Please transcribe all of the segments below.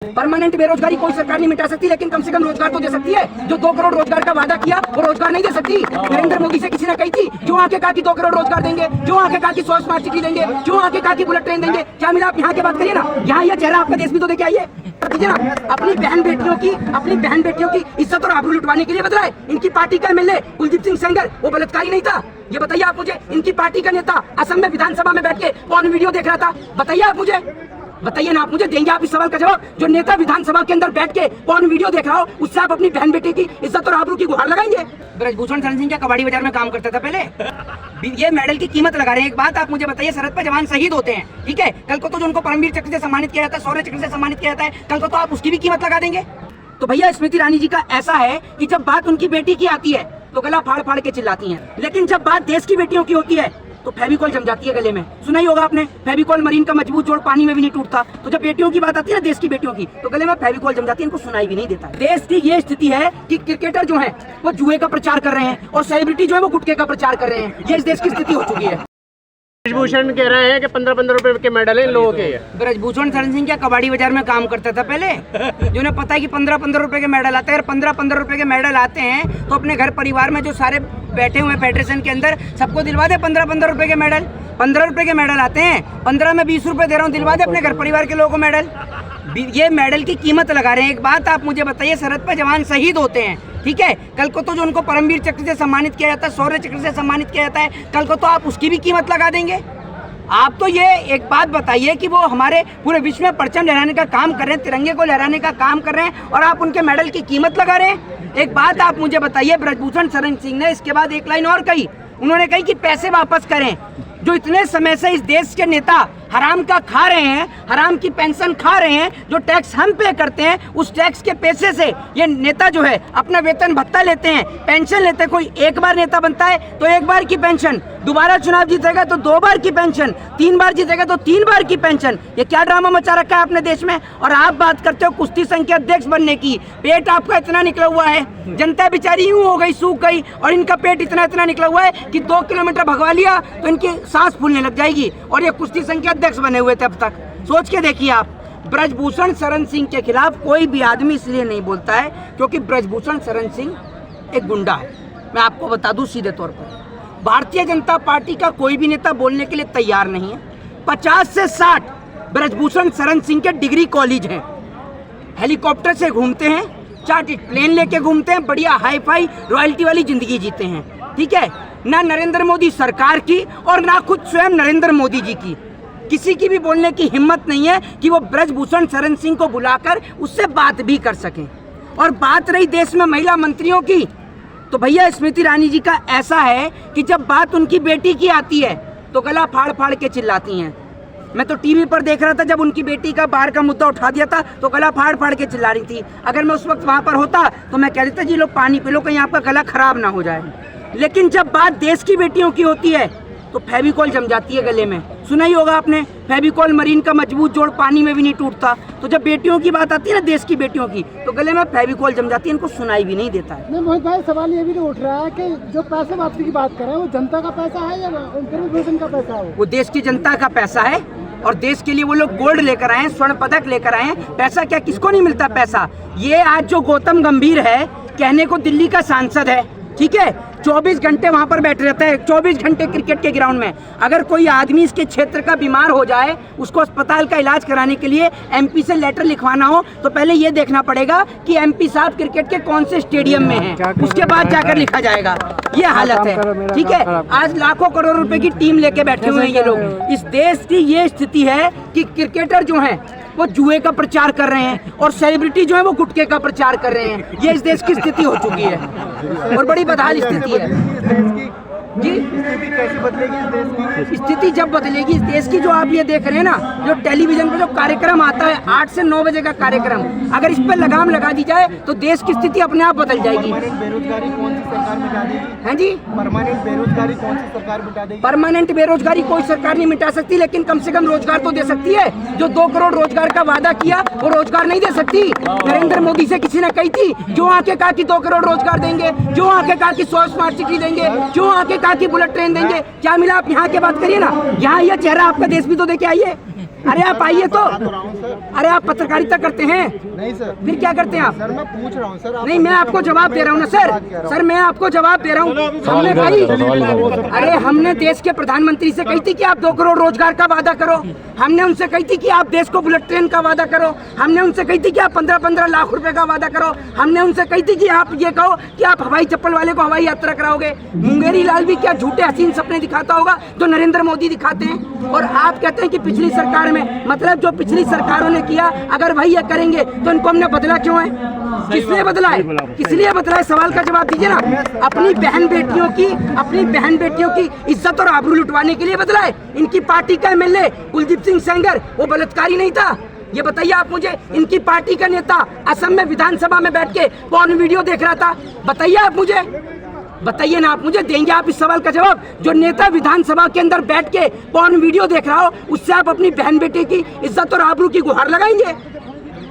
Permanent बेरोजगारी कोई सरकार नहीं मिटा सकती, लेकिन कम से कम रोजगार तो दे सकती है। जो 2 करोड़ रोजगार का वादा किया वो रोजगार नहीं दे सकती। नरेंद्र मोदी से किसी ने कही थी, जो आके कहा कि 2 करोड़ रोजगार देंगे, जो आके कहा कि 100 स्मार्ट सिटी देंगे, जो आके कहा कि बुलेट ट्रेन देंगे, क्या मिला? आप यहाँ की बात करिए ना, यहाँ यह चेहरा आपका देश भी तो देखे आइए ना। अपनी बहन बेटियों की इज्जत और आबरू लुटवाने के लिए बदला है। इनकी पार्टी का एमएलए कुलदीप सिंह सेंगर वो बलात्कारी नहीं था? ये बताइए आप मुझे। इनकी पार्टी का नेता असम में विधानसभा में बैठ के कौन वीडियो देख रहा था? बताइए आप मुझे, बताइए ना आप मुझे। देंगे आप इस सवाल का जवाब? जो नेता विधानसभा के अंदर बैठ के कौन वीडियो देख रहा हो, उससे आप अपनी बहन बेटी की इज्जत और आबरू की गुहार लगाएंगे? ब्रजभूषण शरण सिंह क्या कबाड़ी बाजार में काम करता था पहले? ये मेडल की कीमत लगा रहे हैं। एक बात आप मुझे बताइए, सरहद पर जवान शहीद होते हैं, ठीक है? कल को तो जो उनको परमवीर चक्र से सम्मानित किया जाता है, शौर्य चक्र से सम्मानित किया जाता है, कल को तो आप उसकी भी कीमत लगा देंगे? तो भैया स्मृति ईरानी जी का ऐसा है कि जब बात उनकी बेटी की आती है तो गला फाड़ फाड़ के चिल्लाती हैं, लेकिन जब बात देश की बेटियों की होती है तो फेविकॉल जम जाती है गले में। सुना ही होगा आपने, फेविकॉल मरीन का मजबूत जोड़ पानी में भी नहीं टूटता। तो जब बेटियों की बात आती है ना, देश की बेटियों की, तो गले में फेविकॉल जम जाती है, इनको सुनाई भी नहीं देता। देश की ये स्थिति है कि क्रिकेटर जो है वो जुए का प्रचार कर रहे हैं और सेलिब्रिटी जो है वो गुटखे का प्रचार कर रहे हैं। ये इस देश की स्थिति हो चुकी है। ब्रजभूषण कह रहे हैं कि 15-15 रुपए के मेडल है इन लोगों के। ब्रजभूषण शरण सिंह क्या कबाड़ी बाजार में काम करता था पहले? जो उन्हें पता है कि 15-15 रुपए के मेडल आते हैं। 15-15 रुपए के मेडल आते हैं तो अपने घर परिवार में जो सारे बैठे हुए फेडरेशन के अंदर सबको दिलवा दे 15-15 रुपए के मेडल। 15 रुपए के मेडल आते हैं, 15 में 20 रुपए दे रहा हूँ, दिलवा दे अपने घर परिवार के लोगों को मेडल। ये मेडल की कीमत लगा रहे हैं। एक बात आप मुझे बताइए, सरहद पर जवान शहीद होते हैं, ठीक है? कल को तो जो उनको परमवीर चक्र से सम्मानित किया जाता है, शौर्य चक्र से सम्मानित किया जाता है, कल को तो आप उसकी भी कीमत लगा देंगे? आप तो ये एक बात बताइए कि वो हमारे पूरे विश्व में परचम लहराने का काम कर रहे हैं, तिरंगे को लहराने का काम कर रहे हैं, और आप उनके मेडल की कीमत लगा रहे हैं। एक बात आप मुझे बताइए, ब्रजभूषण शरण सिंह ने इसके बाद एक लाइन और कही। उन्होंने कही कि पैसे वापस करें। जो इतने समय से इस देश के नेता हराम का खा रहे हैं, हराम की पेंशन खा रहे हैं, जो टैक्स हम पे करते हैं, उस टैक्स के पैसे से ये नेता जो है अपना वेतन भत्ता लेते हैं, पेंशन लेते हैं। कोई एक बार नेता बनता है तो 1 बार की पेंशन, दोबारा चुनाव जीतेगा तो 2 बार की पेंशन, 3 बार जीतेगा तो 3 बार की पेंशन। ये क्या ड्रामा मचा रखा है अपने देश में? और आप बात करते हो कुश्ती संघ के अध्यक्ष बनने की। पेट आपका इतना निकला हुआ है, जनता बेचारी यूं हो गई, सूख गई, और इनका पेट इतना निकला हुआ है कि 2 किलोमीटर भगवा लिया तो इनकी सांस फूलने लग जाएगी, और ये कुश्ती संघ के अध्यक्ष बने हुए थे अब तक। सोच के देखिए आप। ब्रजभूषण शरण सिंह के खिलाफ कोई भी आदमी इसलिए नहीं बोलता है क्योंकि ब्रजभूषण शरण सिंह एक गुंडा है। मैं आपको बता दूं सीधे तौर पर, भारतीय जनता पार्टी का कोई भी नेता बोलने के लिए तैयार नहीं है। 50 से 60 ब्रजभूषण शरण सिंह के डिग्री कॉलेज हैं, हेलीकॉप्टर से घूमते हैं, चार्टर्ड प्लेन लेके घूमते हैं, बढ़िया हाई फाई रॉयल्टी वाली जिंदगी जीते हैं, ठीक है? ना नरेंद्र मोदी सरकार की और ना खुद स्वयं नरेंद्र मोदी जी की किसी की भी बोलने की हिम्मत नहीं है कि वो ब्रजभूषण शरण सिंह को बुलाकर उससे बात भी कर सकें। और बात रही देश में महिला मंत्रियों की, तो भैया स्मृति ईरानी जी का ऐसा है कि जब बात उनकी बेटी की आती है तो गला फाड़ फाड़ के चिल्लाती हैं। मैं तो टीवी पर देख रहा था, जब उनकी बेटी का बाहर का मुद्दा उठा दिया था तो गला फाड़ फाड़ के चिल्ला रही थी। अगर मैं उस वक्त वहाँ पर होता तो मैं कह देता जी लो पानी पी लो, कहीं आपका गला खराब ना हो जाए। लेकिन जब बात देश की बेटियों की होती है तो फेविकॉल जम जाती है गले में। सुना ही होगा आपने, फेविकॉल मरीन का मजबूत जोड़ पानी में भी नहीं टूटता। तो जब बेटियों की बात आती है ना, देश की बेटियों की, तो गले में फेविकॉल जम जाती है, इनको सुनाई भी नहीं देता है। नहीं मोहित भाई, सवाल ये भी तो उठ रहा है कि जो पैसे वापसी की बात कर रहे हैं वो जनता का पैसा है या ब्रजभूषण का पैसा है? वो देश की जनता का पैसा है, और देश के लिए वो लोग गोल्ड लेकर आए, स्वर्ण पदक लेकर आए। पैसा क्या, किसको नहीं मिलता पैसा? ये आज जो गौतम गंभीर है, कहने को दिल्ली का सांसद है, ठीक है, 24 घंटे वहां पर बैठे रहता है, 24 घंटे क्रिकेट के ग्राउंड में। अगर कोई आदमी इसके क्षेत्र का बीमार हो जाए, उसको अस्पताल का इलाज कराने के लिए एमपी से लेटर लिखवाना हो, तो पहले ये देखना पड़ेगा कि एमपी साहब क्रिकेट के कौन से स्टेडियम में हैं, उसके बाद जाकर लिखा जाएगा। ये हालत है, ठीक है? आज लाखों करोड़ रुपए की टीम लेके बैठे हुए हैं ये लोग। इस देश की ये स्थिति है कि क्रिकेटर जो है वो जुए का प्रचार कर रहे हैं, और सेलिब्रिटी जो है वो गुटखे का प्रचार कर रहे हैं। ये इस देश की स्थिति हो चुकी है, और बड़ी बदहाल स्थिति है जी। कैसे बदलेगी इस देश की स्थिति? जब बदलेगी इस देश की, जो आप ये देख रहे हैं ना, जो टेलीविजन पे जो कार्यक्रम आता है 8 से 9 बजे का कार्यक्रम, अगर इस पे लगाम लगा दी जाए तो देश की स्थिति अपने आप बदल जाएगी। बेरोजगारी कौन सी सरकार मिटा देगी? हैं जी? परमानेंट बेरोजगारी कौन सी सरकार मिटा देगी? परमानेंट बेरोजगारी कोई सरकार नहीं मिटा सकती, लेकिन कम से कम रोजगार तो दे सकती है। जो 2 करोड़ रोजगार का वादा किया वो रोजगार नहीं दे सकती। नरेंद्र मोदी से किसी ने कही थी, जो आके कहा कि 2 करोड़ रोजगार देंगे, जो आके कहा कि 100 स्मार्ट सिटी देंगे, जो आके कहा कि बुलेट ट्रेन देंगे, क्या मिला? आप यहाँ की बात करिए ना, यहाँ यह चेहरा आपका देश भी तो देखे आइए। अरे आप आइए तो, अरे आप पत्रकारिता करते हैं? नहीं सर। फिर क्या करते हैं आप? सर मैं पूछ रहा हूँ सर। नहीं, मैं आपको जवाब दे रहा हूँ ना सर। सर मैं आपको जवाब दे रहा हूँ। हमने कही, अरे हमने देश के प्रधानमंत्री से कही थी कि आप 2 करोड़ रोजगार का वादा करो। हमने उनसे कही थी कि आप देश को बुलेट ट्रेन का वादा करो। हमने उनसे कही थी कि आप 15-15 लाख रुपए का वादा करो। हमने उनसे कही थी कि आप ये कहो कि आप हवाई चप्पल वाले को हवाई यात्रा कराओगे। मुंगेरी लाल भी क्या झूठे हसीन सपने दिखाता होगा जो नरेंद्र मोदी दिखाते हैं? और आप कहते हैं कि पिछली सरकार में, मतलब जो पिछली सरकारों ने किया अगर वही ये करेंगे तो इनको हमने बदला क्यों है? किसने बदला है? किस लिए बदला है? सवाल का जवाब दीजिए ना। अपनी बहन बेटियों की इज्जत और आबरू लुटवाने के लिए बदला है। इनकी पार्टी का एमएलए कुलदीप सिंह सेंगर वो बलात्कारी नहीं था? ये बताइए आप मुझे। इनकी पार्टी का नेता असम में विधानसभा में बैठ के पॉर्न वीडियो देख रहा था? बताइए आप मुझे, बताइए ना आप मुझे। देंगे आप इस सवाल का जवाब? जो नेता विधानसभा के अंदर बैठ के पॉर्न वीडियो देख रहा हो उससे आप अपनी बहन बेटे की इज्जत और आबरू की गुहार लगाएंगे?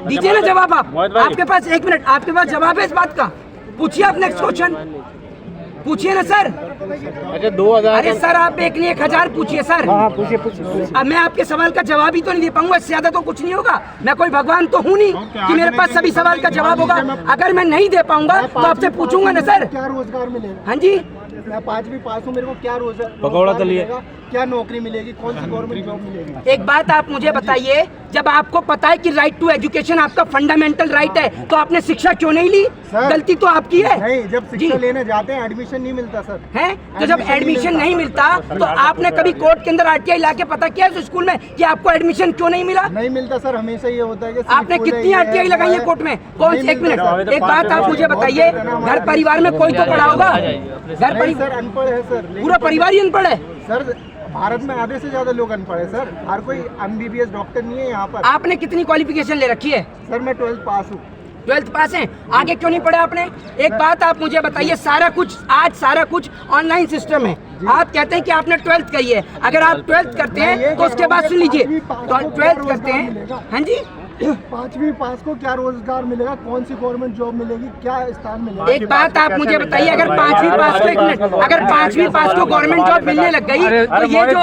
दीजिए ना जवाब आप। आपके पास 1 मिनट, आपके पास जवाब है इस बात का? पूछिए आप नेक्स्ट क्वेश्चन पूछिए ना सर। अच्छा 2000। अरे सर आप 1 नहीं 1000 पूछिए सर। अब मैं आपके सवाल का जवाब ही तो नहीं दे पाऊंगा, इससे ज्यादा तो कुछ नहीं होगा। मैं कोई भगवान तो हूँ नहीं कि मेरे पास सभी सवाल का जवाब होगा। अगर मैं नहीं दे पाऊंगा तो आपसे पूछूंगा ना सर। क्या रोजगार मिलेगा? हाँ जी, मैं 5वीं पास हूँ, मेरे को क्या रोजगार पकौड़ा तलिए। मिलेगा? क्या नौकरी मिलेगी? कौन सी गवर्नमेंट जॉब मिलेगी? एक बात आप मुझे बताइए, जब आपको पता है कि राइट टू एजुकेशन आपका फंडामेंटल राइट है तो आपने शिक्षा क्यों नहीं ली? सर, गलती तो आपकी है। नहीं, जब शिक्षा जी। लेने जाते हैं एडमिशन नहीं मिलता सर। है तो जब एडमिशन नहीं मिलता तो आपने कभी कोर्ट के अंदर आरटीआई लाके पता किया उस स्कूल में कि आपको एडमिशन क्यों नहीं मिला? नहीं मिलता सर, हमेशा ये होता है कि आपने कितनी आरटीआई लगाई है कोर्ट में? कौन सी? 1 मिनट, एक बात आप मुझे बताइए। घर परिवार में कोई तो पढ़ा होगा? घर नहीं परिवार सर, अनपढ़ है सर। लेकिन पूरा परिवार ही अनपढ़ है? सर भारत में आधे से ज्यादा लोग अनपढ़ है सर। हर कोई एमबीबीएस डॉक्टर नहीं है यहाँ पर। आपने कितनी क्वालिफिकेशन ले रखी है? सर मैं 12th पास हूँ। 12th पास हैं, आगे क्यों नहीं पढ़ा आपने? एक बात आप मुझे बताइए, सारा कुछ ऑनलाइन सिस्टम है। आप कहते हैं कि आपने 12th करी है। अगर आप 12th करते हैं तो उसके बाद सुन लीजिए, तो 12th करते हैं। हाँ जी, 5वीं पास को क्या रोजगार मिलेगा? कौन सी गवर्नमेंट जॉब मिलेगी? क्या स्थान मिलेगा? एक बात आप मुझे बताइए, अगर 5वीं पास को 1 मिनट, अगर 5वीं पास को गवर्नमेंट जॉब मिलने लग गई तो ये जो